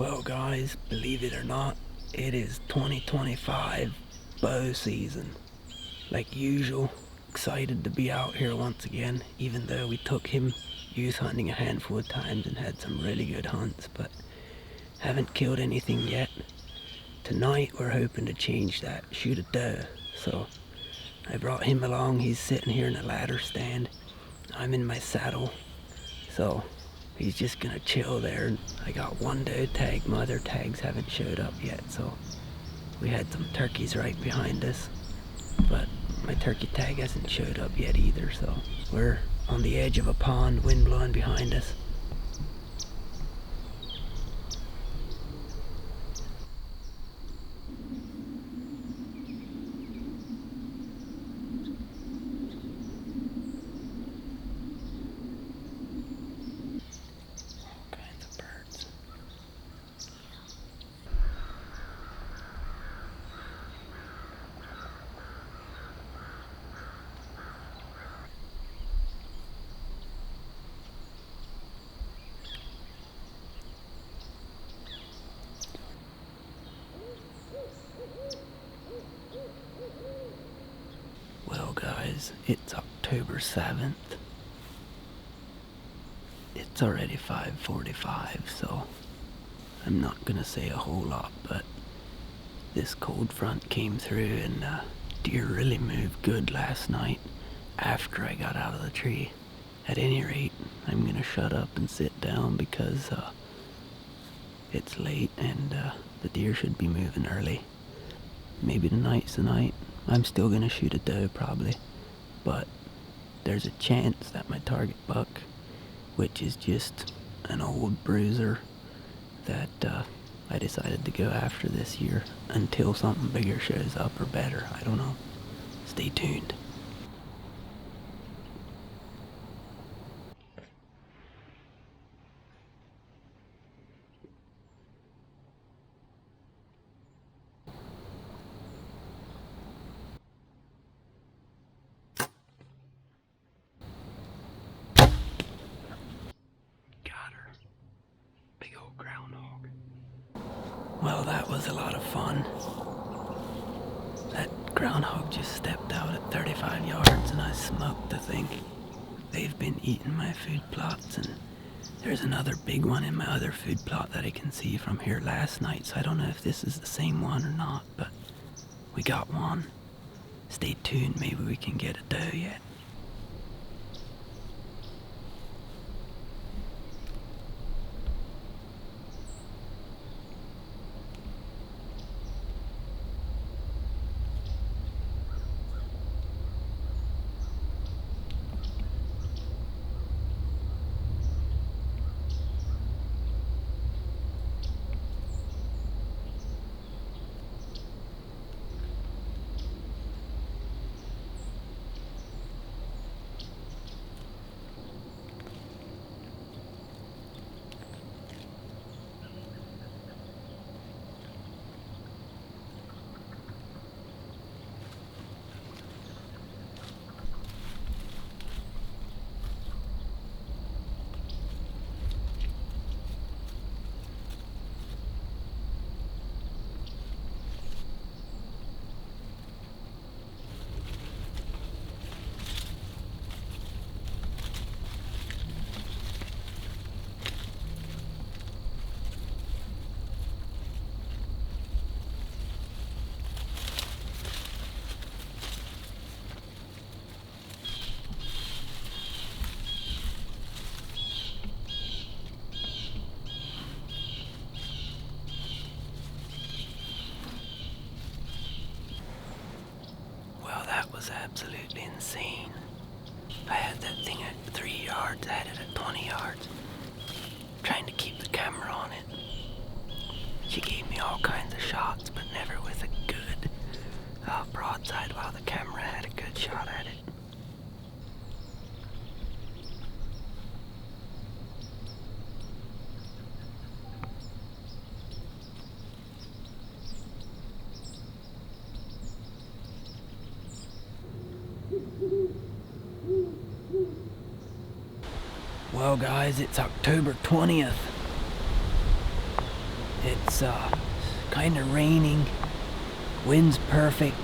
Well guys, believe it or not, it is 2025 bow season. Like usual, excited to be out here once again, even though we took him youth hunting a handful of times and had some really good hunts, but haven't killed anything yet. Tonight we're hoping to change that, shoot a doe. So I brought him along. He's sitting here in a ladder stand. I'm in my saddle, so he's just gonna chill there. I got one doe tag. My other tags haven't showed up yet, so we had some turkeys right behind us, but my turkey tag hasn't showed up yet either. So we're on the edge of a pond, wind blowing behind us. Well guys, it's October 7th. It's already 5:45, so I'm not gonna say a whole lot, but this cold front came through and deer really moved good last night after I got out of the tree. At any rate, I'm gonna shut up and sit down because it's late and the deer should be moving early. Maybe tonight's the night. I'm still gonna shoot a doe probably, but there's a chance that my target buck, which is just an old bruiser that I decided to go after this year until something bigger shows up or better. I don't know. Stay tuned. Well, that was a lot of fun. That groundhog just stepped out at 35 yards and I smoked the thing. They've been eating my food plots, and there's another big one in my other food plot that I can see from here last night, so I don't know if this is the same one or not, but we got one. Stay tuned, maybe we can get a doe yet. That was absolutely insane. I had that thing at 3 yards, I had it at 20 yards, trying to keep the camera on it. She gave me all kinds of shots, but never with a good broadside, while the camera had a good shot at it. Well guys, it's October 20th. It's kind of raining, wind's perfect.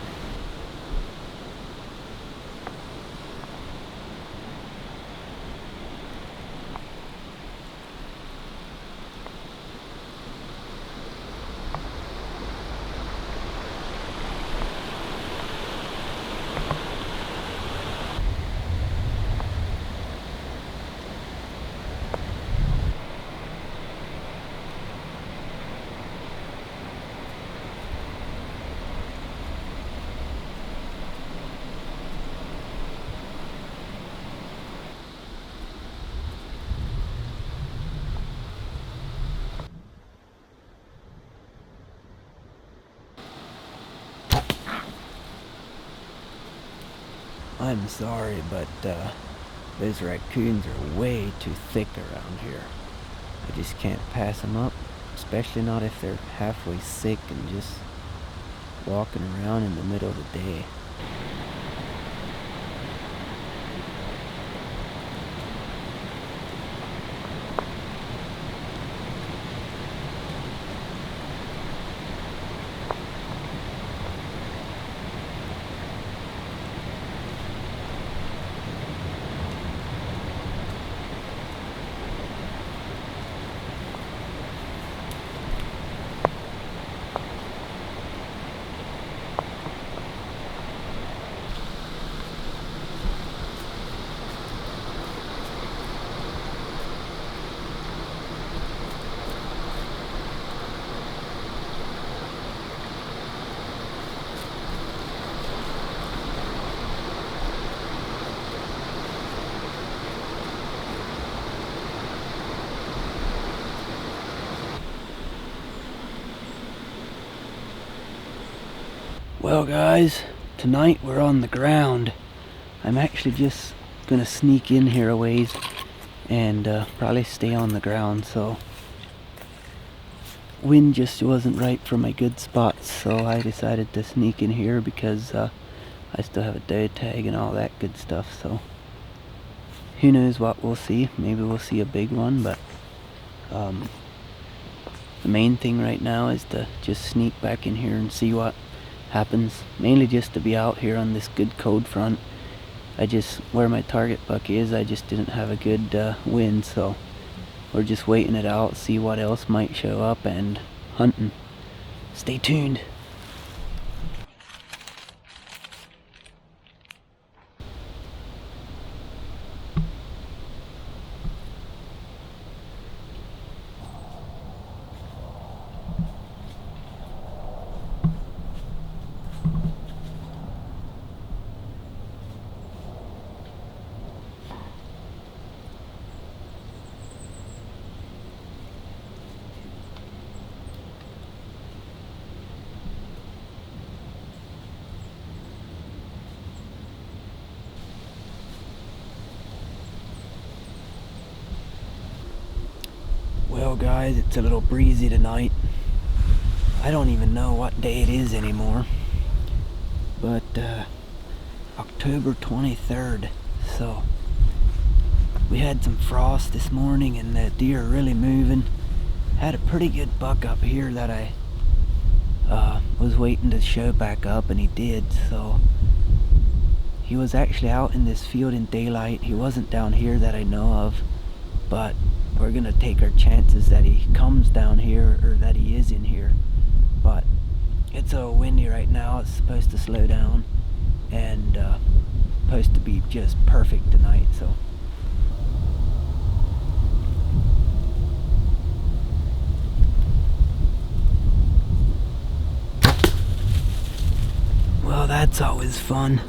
I'm sorry, but those raccoons are way too thick around here. I just can't pass them up, especially not if they're halfway sick and just walking around in the middle of the day. Well guys, tonight we're on the ground. I'm actually just gonna sneak in here a ways and probably stay on the ground, so wind just wasn't right for my good spots, so I decided to sneak in here because I still have a day tag and all that good stuff, so who knows what we'll see. Maybe we'll see a big one, but the main thing right now is to just sneak back in here and see what happens, mainly just to be out here on this good cold front. Where my target buck is, I just didn't have a good wind, so we're just waiting it out, see what else might show up, and hunting. Stay tuned. Well guys, it's a little breezy tonight. I don't even know what day it is anymore, but October 23rd, so we had some frost this morning and the deer are really moving. Had a pretty good buck up here that I was waiting to show back up, and he did. So he was actually out in this field in daylight. He wasn't down here that I know of, but we're gonna take our chances that he comes down here or that he is in here. But it's so windy right now, it's supposed to slow down and supposed to be just perfect tonight, so well, that's always fun,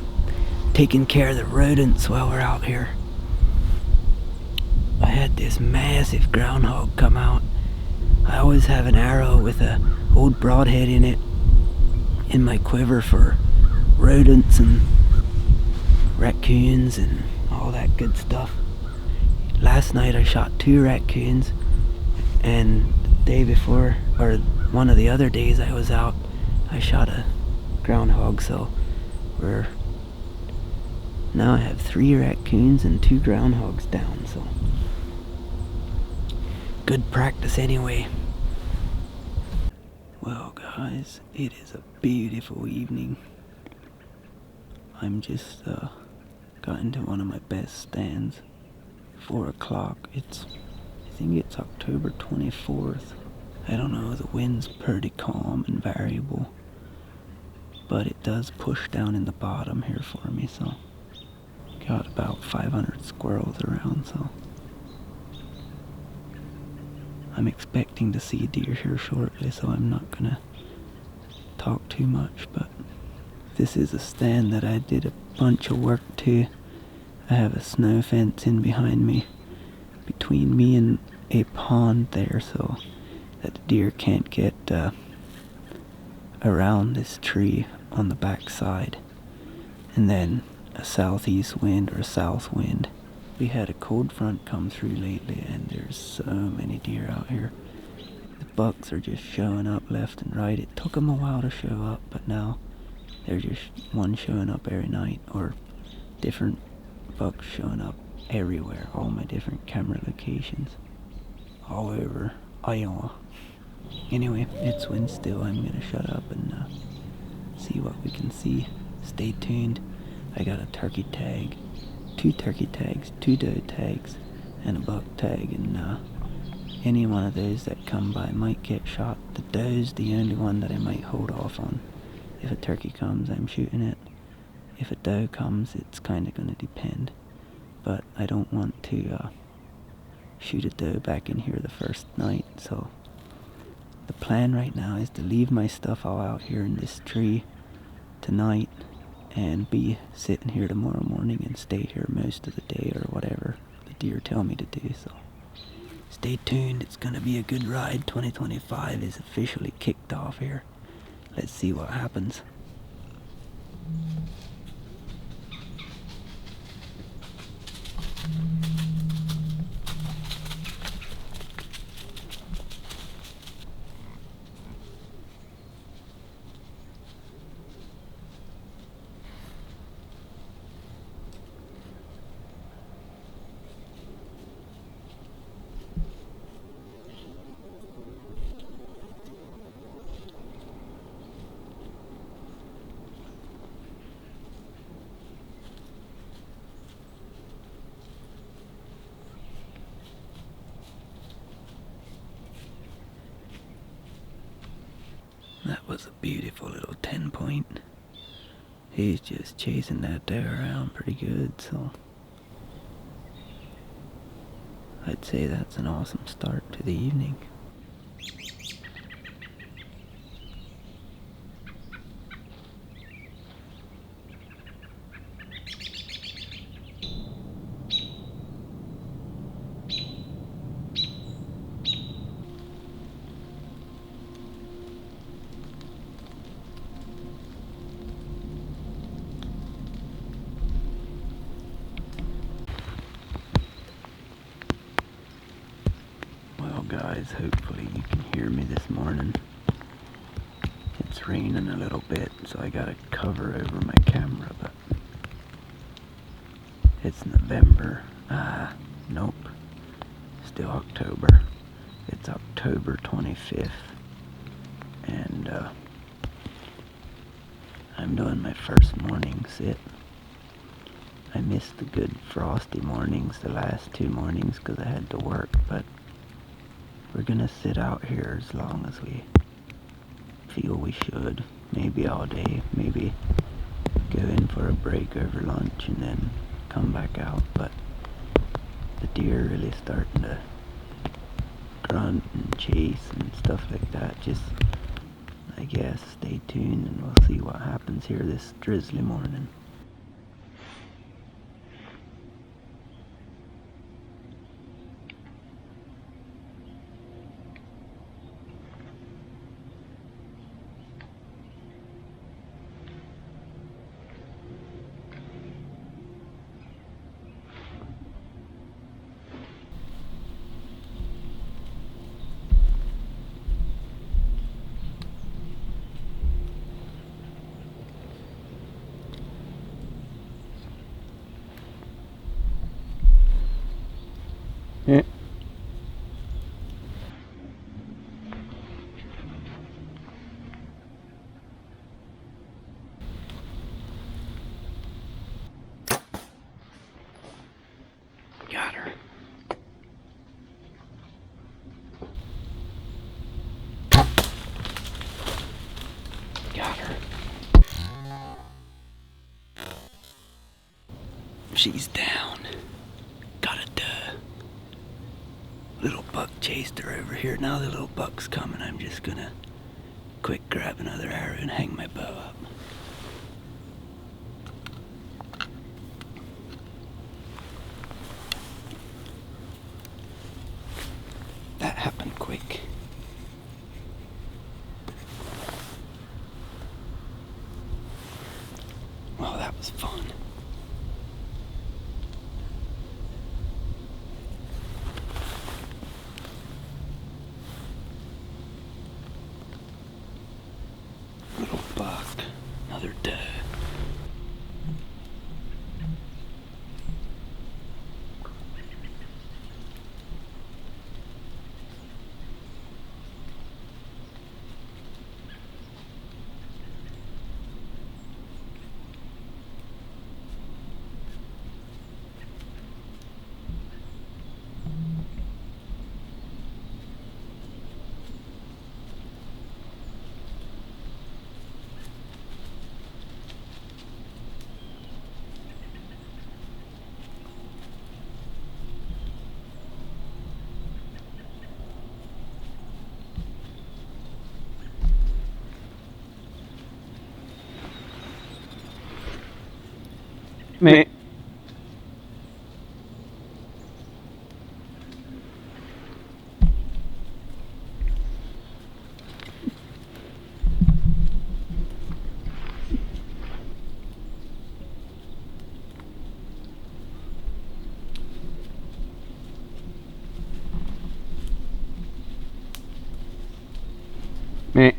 taking care of the rodents while we're out here. I had this massive groundhog come out. I always have an arrow with a old broadhead in it in my quiver for rodents and raccoons and all that good stuff. Last night I shot 2 raccoons, and the day before, or one of the other days I was out, I shot a groundhog. So now I have 3 raccoons and 2 groundhogs down, so good practice anyway. Well, guys, it is a beautiful evening. I'm just got into one of my best stands. 4 o'clock. I think it's October 24th. I don't know, the wind's pretty calm and variable, but it does push down in the bottom here for me, so got about 500 squirrels around, so I'm expecting to see a deer here shortly, so I'm not gonna talk too much. But this is a stand that I did a bunch of work to. I have a snow fence in behind me, between me and a pond there, so that the deer can't get around this tree on the back side. And then a southeast wind or a south wind. We had a cold front come through lately, and there's so many deer out here. The bucks are just showing up left and right. It took them a while to show up, but now they're just one showing up every night, or different bucks showing up everywhere, all my different camera locations, all over Iowa. Anyway, it's wind still. I'm gonna shut up and see what we can see. Stay tuned. I got a turkey tag, 2 turkey tags, 2 doe tags, and a buck tag, and any one of those that come by might get shot. The doe's the only one that I might hold off on. If a turkey comes, I'm shooting it. If a doe comes, it's kind of going to depend. But I don't want to shoot a doe back in here the first night, so the plan right now is to leave my stuff all out here in this tree tonight and be sitting here tomorrow morning and stay here most of the day or whatever the deer tell me to do. So stay tuned. It's going to be a good ride. 2025 is officially kicked off here. Let's see what happens. That was a beautiful little 10-point. He's just chasing that doe around pretty good, so I'd say that's an awesome start to the evening. Well guys, hopefully you can hear me this morning. It's raining a little bit, so I got a cover over my camera, but it's November. Nope. Still October. It's October 25th. And I'm doing my first morning sit. I missed the good frosty mornings, the last 2 mornings, because I had to work, but we're gonna sit out here as long as we feel we should. Maybe all day, maybe go in for a break over lunch and then come back out. But the deer are really starting to grunt and chase and stuff like that. Just, I guess, stay tuned and we'll see what happens here this drizzly morning. She's down. Got a little buck chased her over here. Now the little buck's coming. I'm just gonna quick grab another arrow and hang my bow up. That happened quick. Oh, that was fun. Little buck, another doe. Meh. Meh.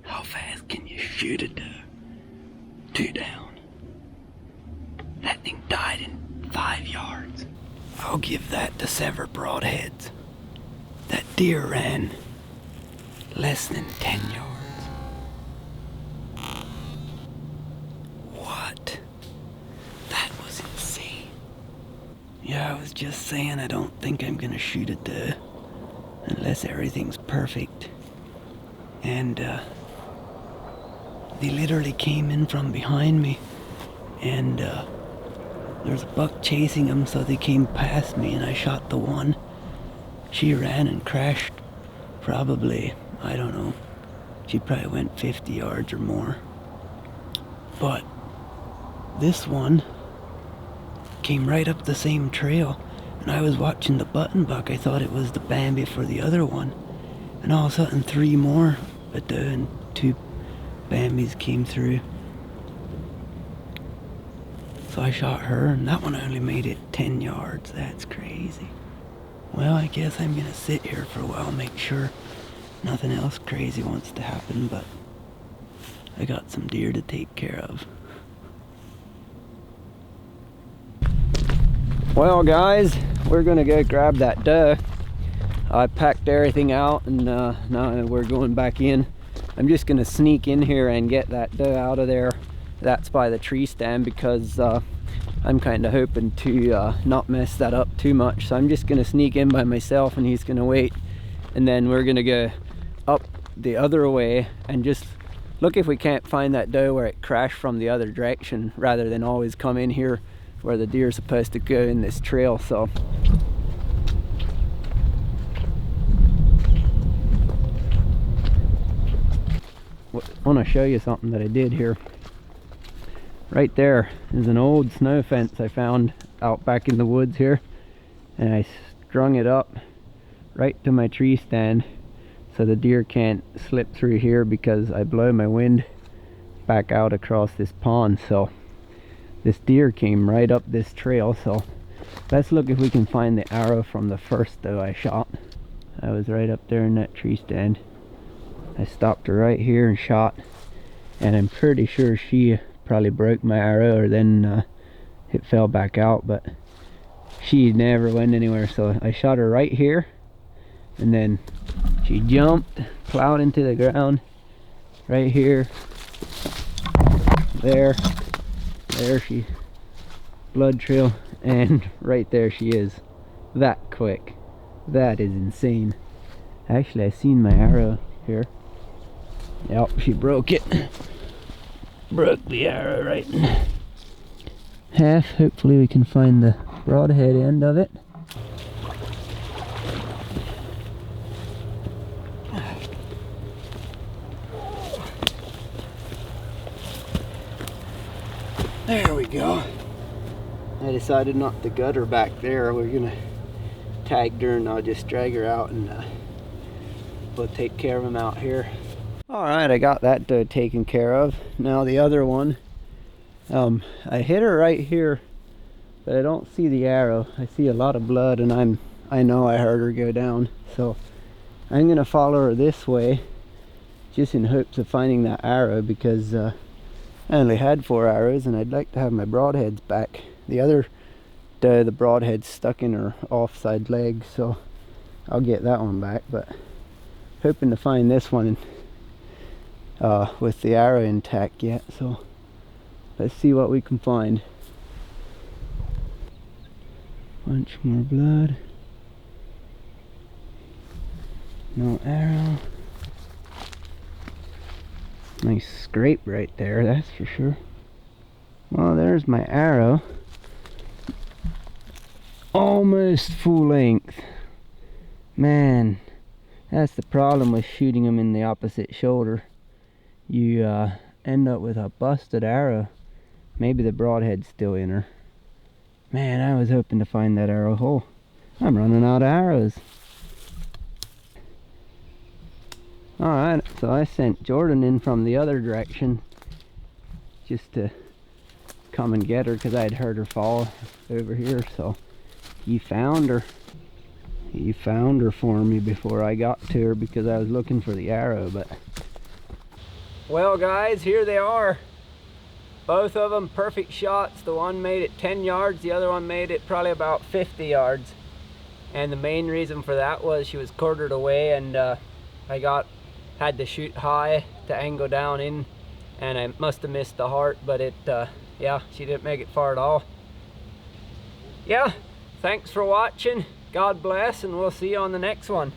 How fast can you shoot a doe? 2 down. That thing died in 5 yards. I'll give that to sever broadheads. That deer ran less than 10 yards. What? That was insane. Yeah, I was just saying I don't think I'm gonna shoot a doe unless everything's perfect. And they literally came in from behind me, and there's a buck chasing them, so they came past me and I shot the one. She ran and crashed probably, I don't know, she probably went 50 yards or more. But this one came right up the same trail, and I was watching the button buck. I thought it was the Bambi for the other one, and all of a sudden 3 more, a doe and 2 Bambis came through. So I shot her, and that one only made it 10 yards. That's crazy. Well, I guess I'm gonna sit here for a while, make sure nothing else crazy wants to happen, but I got some deer to take care of. Well guys, we're gonna go grab that doe. I packed everything out, and now we're going back in. I'm just gonna sneak in here and get that doe out of there. That's by the tree stand, because I'm kind of hoping to not mess that up too much. So I'm just gonna sneak in by myself, and he's gonna wait, and then we're gonna go up the other way and just look if we can't find that doe where it crashed from the other direction, rather than always come in here where the deer are supposed to go in this trail. So I want to show you something that I did here. Right there is an old snow fence I found out back in the woods here, and I strung it up right to my tree stand so the deer can't slip through here, because I blow my wind back out across this pond. So this deer came right up this trail. So let's look if we can find the arrow from the first doe I shot. I was right up there in that tree stand. I stopped her right here and shot, and I'm pretty sure she probably broke my arrow, or then it fell back out, but she never went anywhere. So I shot her right here, And then she jumped, plowed into the ground right here. There she, blood trail, and right there she is. That quick. That is insane. Actually, I seen my arrow here. Yep, she broke it. Broke the arrow right in half. Hopefully we can find the broadhead end of it. There we go. I decided not to gut her back there. We're gonna tag her and I'll just drag her out and we'll take care of him out here. Alright, I got that taken care of. Now the other one, I hit her right here, but I don't see the arrow. I see a lot of blood and I know I heard her go down. So I'm gonna follow her this way just in hopes of finding that arrow, because I only had 4 arrows and I'd like to have my broadheads back. The broadhead's stuck in her offside leg, so I'll get that one back, but hoping to find this one with the arrow intact yet. So let's see what we can find. Bunch more blood. No arrow. Nice scrape right there, that's for sure. Well, there's my arrow. Almost full length. Man, that's the problem with shooting them in the opposite shoulder. You end up with a busted arrow. Maybe the broadhead's still in her. Man, I was hoping to find that arrow hole. I'm running out of arrows. Alright, so I sent Jordan in from the other direction just to come and get her, because I had heard her fall over here. So he found her. He found her for me before I got to her, because I was looking for the arrow. But well guys, here they are. Both of them perfect shots. The one made it 10 yards, the other one made it probably about 50 yards. And the main reason for that was she was quartered away, and I had to shoot high to angle down in, and I must have missed the heart, but yeah, she didn't make it far at all. Yeah, thanks for watching. God bless, and we'll see you on the next one.